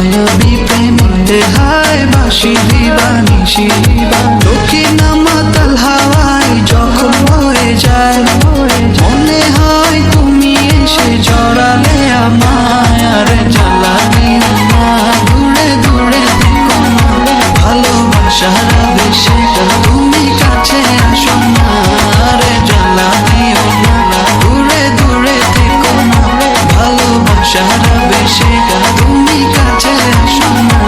মায়াবী প্রেমেতে হায় বাঁশি দিবানিশি দক্ষিণা মাতাল হাওয়ায় যখন হয়ে যায় মনে হয় তুমি এসে জড়ালে আমায় আর জ্বালানি না দূরে দূরে থেকো না ভালোবাসার বেশি তুমি কাছে আসো না আর জ্বালানি না দূরে দূরে থেকো না ভালোবাসার বেশি তুমি কাছে আসো না।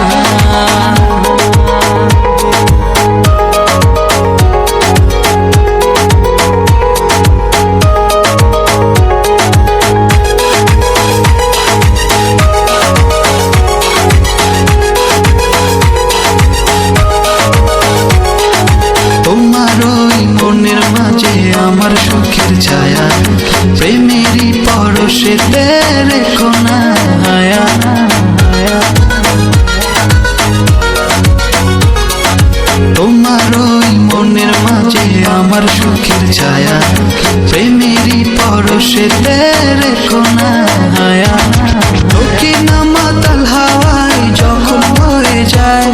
তোমার ওই মনের মাঝে আমার সুখের ছায়া প্রেমেরই পরশেতে রেখো না হায়া তোমার ওই মনের মাঝে আমার সুখের ছায়া প্রেমেরই পরশেতে রেখো না হায়া দক্ষিণা মাতাল হাওয়ায় যখন হয়ে যায়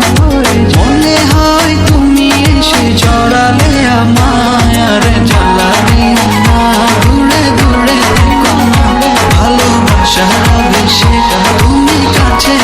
মনে হয় তুমি এসে জড়ালে আমায় আর জ্বালানি না দূরে দূরে থেকো না ভালোবাসার বেশি তুমি কাছে